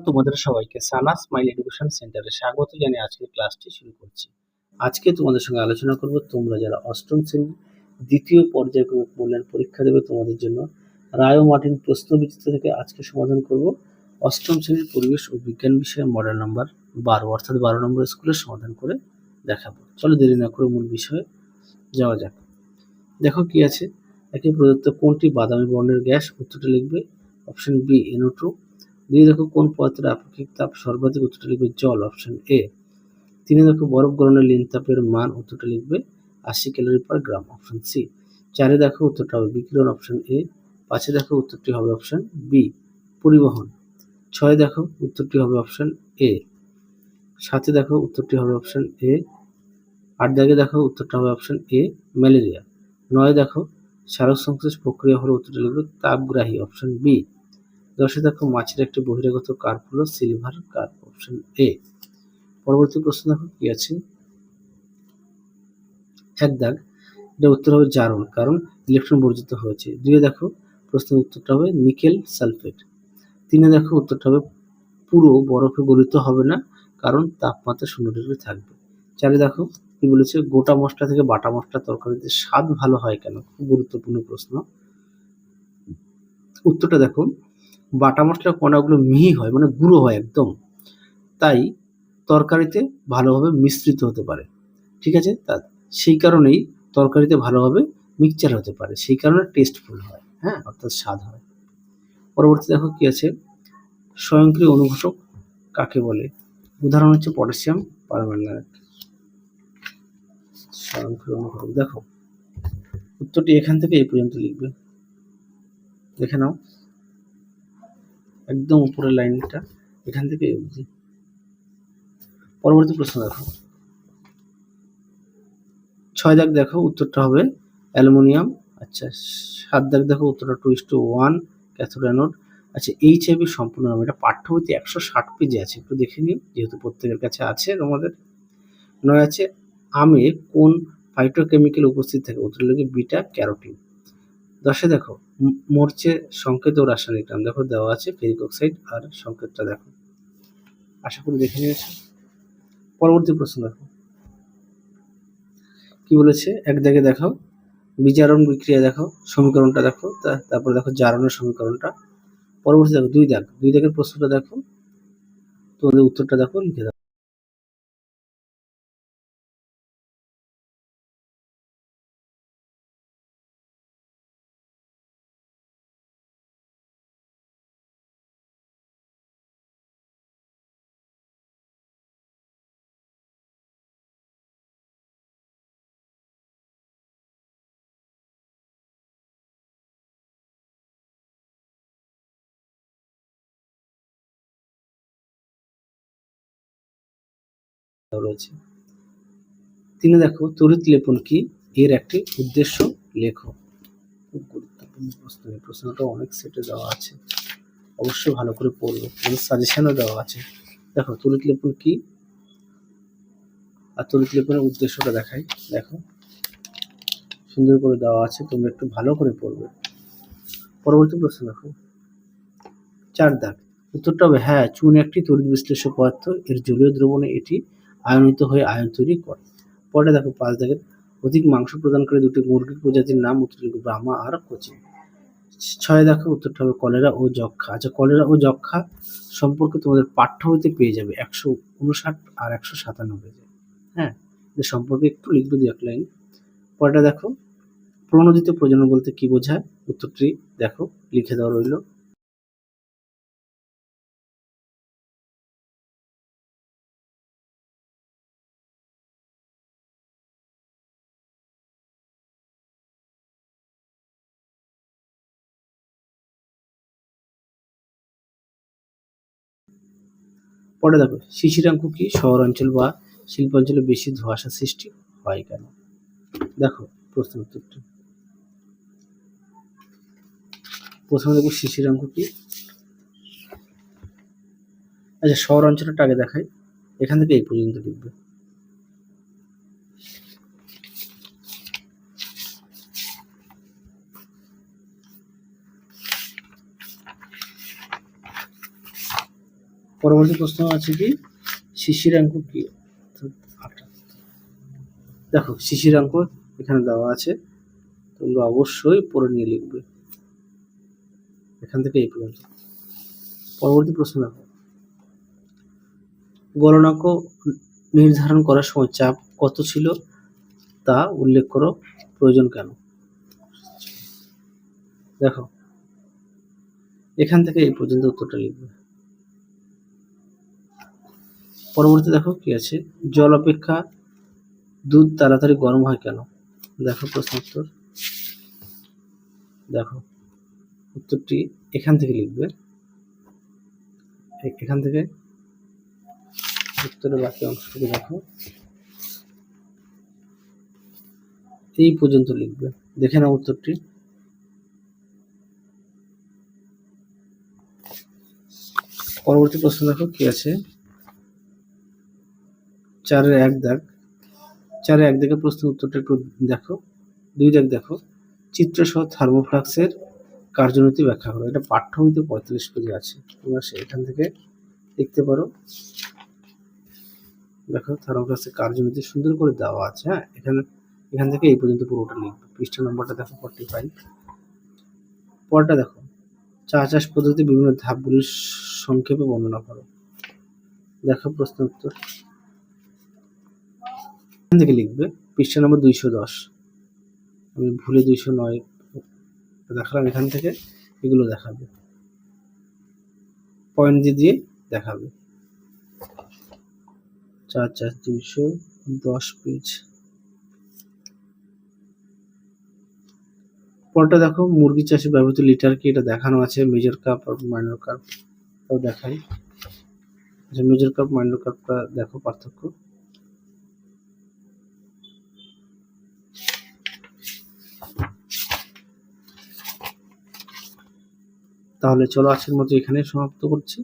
তোমাদের সবাইকে সানা smile education সেন্টারে স্বাগত জানিয়ে আজকের ক্লাসটি শুরু করছি। আজকে তোমাদের সঙ্গে আলোচনা করব তোমরা যারা অষ্টম শ্রেণীর দ্বিতীয় পর্যায়ক্রমিক মূল্যায়ন পরীক্ষা দেবে তোমাদের জন্য রায় ও মার্টিন প্রশ্নবিচিত্র থেকে আজকে সমাধান করব অষ্টম শ্রেণীর পরিবেশ ও বিজ্ঞান বিষয়ের মডেল নাম্বার 12 অর্থাৎ 12 নম্বর স্কুলের সমাধান করে দেখাবো। চলো দেরি না করে মূল বিষয়ে যাওয়া যাক। দেখো কি আছে, একে প্রদত্ত কোনটি বাদামি বর্ণের গ্যাস? উত্তরটা লিখবে অপশন বি NO2। দুই দেখো কোন পদার্থের আপেক্ষিক তাপ সর্বাধিক? উত্তরটা লিখবে জল, অপশন এ। তিনে দেখো বরফ গলনের লিন তাপের মান? উত্তরটা লিখবে 80 ক্যালোরি পার গ্রাম, অপশন সি। চারে দেখো উত্তরটা হবে বিকিরণ, অপশন এ। পাঁচে দেখো উত্তরটি হবে অপশন বি পরিবহন। ছয় দেখো উত্তরটি হবে অপশন এ। সাথে দেখো উত্তরটি হবে অপশন এ। আট দাগে দেখো উত্তরটা হবে অপশন এ ম্যালেরিয়া। নয় দেখো সালোক সংশ্লেষ প্রক্রিয়া হলো? উত্তরটা লিখবে তাপগ্রাহী, অপশন বি। দশে দেখো মাছের একটি বহিরাগত কার্প হলো সিলভার কার্প, অপশন এ। পরবর্তী প্রশ্ন দেখো কি আছে, এক দাগ, এটা উত্তর হবে জারণ, কারণ ইলেকট্রন বর্জিত হয়েছে। দুয়ে দেখো প্রশ্নের উত্তরটা হবে নিকেল সালফেট। তিনে দেখো উত্তরটা হবে পুরো বরফে গলিত হবে না, কারণ তাপমাত্রা 0 ডিগ্রি থাকবে। চারে দেখো কি বলেছে, গোটা মশলা থেকে বাটা মশলা তরকারিতে স্বাদ ভালো হয় কেন? খুব গুরুত্বপূর্ণ প্রশ্ন। উত্তরটা দেখো, বাটা মশলার কণাগুলো মিহি হয়, মানে গুঁড়ো হয় একদম, তাই তরকারিতে ভালোভাবে মিশ্রিত হতে পারে। ঠিক আছে, তা সেই কারণেই তরকারিতে ভালোভাবে মিক্সচার হতে পারে, সেই কারণে টেস্টফুল হয়, হ্যাঁ, অর্থাৎ স্বাদ হয়। পরবর্তী দেখো কি আছে, স্বয়ংক্রিয় অনুঘটক কাকে বলে? উদাহরণ হচ্ছে পটাশিয়াম পারম্যাঙ্গানেট। স্বয়ংক্রিয় অনুঘটক দেখো উত্তরটি এখান থেকে এই পর্যন্ত লিখবে, দেখে নাও একদম উপরের লাইনটা এখান থেকে অবধি। পরবর্তী প্রশ্ন দেখো, ছয় দাগ দেখো উত্তরটা হবে অ্যালুমিনিয়াম। আচ্ছা, সাত দাগ দেখো উত্তরটা 2:1 ক্যাথোড অ্যানোড। আচ্ছা, HIV সম্পূর্ণ নাম, এটা পাঠ্য বইতে 160 পেজে আছে, একটু দেখে নিও যেহেতু প্রত্যেকের কাছে আছে তোমাদের। নয় আছে, আমে কোন ফাইটোকেমিক্যাল উপস্থিত থাকে? উত্তর লিখবে বিটা ক্যারোটিন। দশে দেখো মরচে সংকেত ও রাসায়নিক নাম দেখো দেওয়া আছে ফেরিক অক্সাইড, আর সংকেতটা দেখো, আশা করি দেখে নিয়েছো। পরবর্তী প্রশ্ন দেখো কি বলেছে, এক দাগে দেখো বিজারণ বিক্রিয়া দেখো সমীকরণটা দেখো, তারপরে দেখো জারণের সমীকরণটা। পরবর্তী দেখো দুই দাগের প্রশ্নটা দেখো, তোমাদের উত্তরটা দেখো লিখে দাও। রয়েছে তিনে দেখো তড়িৎ লেপন কি? এর একটি উদ্দেশ্য লেখো। খুব গুরুত্বপূর্ণ প্রশ্ন, এই প্রশ্নটা অনেক সেটে দেওয়া আছে, অবশ্যই ভালো করে পড়বে, সাজেশনও দেওয়া আছে। দেখো তড়িৎ লেপন কি আর তড়িৎ লেপনের উদ্দেশ্যটা দেখাই, দেখো সুন্দর করে দেওয়া আছে, তোমরা একটু ভালো করে পড়বে। পরবর্তী প্রশ্ন দেখো চার দাগ, উত্তরটা হবে হ্যাঁ, চুন একটি তড়িৎ বিশ্লেষ্য পদার্থ, এর জলীয় দ্রবণে এটি আয়নিত হয়ে আয়ন তৈরি করে। পরে দেখো পাঁচ দাগের, অধিক মাংস প্রদানকারী দুটি মুরগির প্রজাতির নাম? উত্তর লিখবে ব্রাহ্মা আর কোচিন। ছয় দেখো উত্তরটা হবে কলেরা ও যক্ষা। আচ্ছা, কলেরা ও যক্ষা সম্পর্কে তোমাদের পাঠ্য বইতে পেয়ে যাবে 159 আর 197, হ্যাঁ, এদের সম্পর্কে একটু লিখবে 2-1 লাইন। পরেটা দেখো প্রণোদিত প্রজনন বলতে কি বোঝায়? উত্তরটি দেখো লিখে দেওয়া রইল। পরে দেখো শিশিরাঙ্কু কি? শহরাঞ্চল বা শিল্পাঞ্চলে বেশি ধোঁয়াশা সৃষ্টি হয় কেন? দেখো প্রশ্ন উত্তরটি, প্রথমে দেখো শিশিরাঙ্কু কি? আচ্ছা, শহর অঞ্চলটা আগে দেখাই, এখান থেকে এই পর্যন্ত লিখবে। পরবর্তী প্রশ্ন আছে কি, শিশিরাঙ্ক কি? দেখো শিশিরাঙ্ক এখানে দেওয়া আছে, তোমরা অবশ্যই পড়ে নিয়ে লিখবে এখান থেকে এই পর্যন্ত। পরবর্তী প্রশ্ন দেখো, গলনাঙ্ক নির্ধারণ করার সময় চাপ কত ছিল তা উল্লেখ করো, প্রয়োজন কেন? দেখো এখান থেকে এই পর্যন্ত উত্তরটা লিখবে। পরবর্তী দেখো কি আছে, জল অপেক্ষা দুধ তাড়াতাড়ি গরম হয় কেন? দেখো প্রশ্ন উত্তর, দেখো উত্তরটি এখান থেকে লিখবে, এখান থেকে উত্তরের বাকি অংশটুকু দেখো, এই পর্যন্ত লিখবে, দেখে নাও উত্তরটি। পরবর্তী প্রশ্ন দেখো কি আছে, 4-1 দাগ, 4-1 দাগের প্রশ্নের উত্তরটা একটু দেখো। 2 দাগ দেখো, চিত্রসহ থার্মোফ্লাক্সের কার্যনীতি ব্যাখ্যা করো। এটা পাঠ্য বইতে 45 পেজে আছে, তোমরা সেখান থেকে লিখতে পারো। দেখো থার্মোফ্লাক্সের কার্যনীতি সুন্দর করে দেওয়া আছে। হ্যাঁ, এখান থেকে এই পর্যন্ত পুরোটা লিখবে। পৃষ্ঠা নম্বরটা দেখো 45। পরটা দেখো, চা চাষ পদ্ধতি বিভিন্ন ধাপগুলির সংক্ষেপে বর্ণনা করো। দেখো প্রশ্ন উত্তর এখান থেকে লিখবে, পৃষ্ঠা নম্বর 210। আমি ভুলে 209 দেখালাম, এখান থেকে এগুলো দেখাবে, পয়েন্ট দিয়ে দেখাবে। চা চাষ 210 পেজ। পরটা দেখো, মুরগি চাষে ব্যবহৃত লিটার কি, এটা দেখানো আছে, মেজর কাপ আর মাইনর কাপ তাও দেখাই। আচ্ছা, মেজর কাপ মাইনর কাপটা দেখো পার্থক্য। তাহলে চলো আজকের মতো এখানে সমাপ্ত করছি।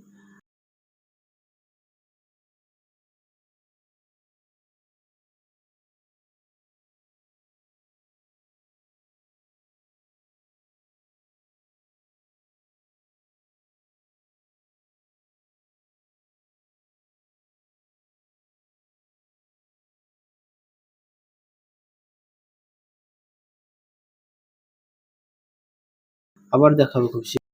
আবার দেখাবো খুব শীঘ্রই।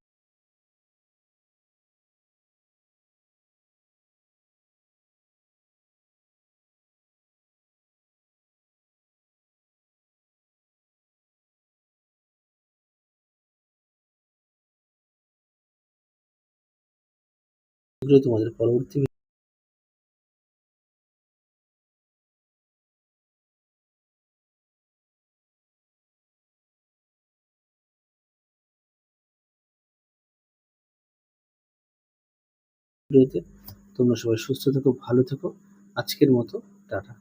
তোমাদের পরবর্তী ভিডিওতে। তোমরা সবাই সুস্থ থেকো, ভালো থেকো। আজকের মতো টাটা।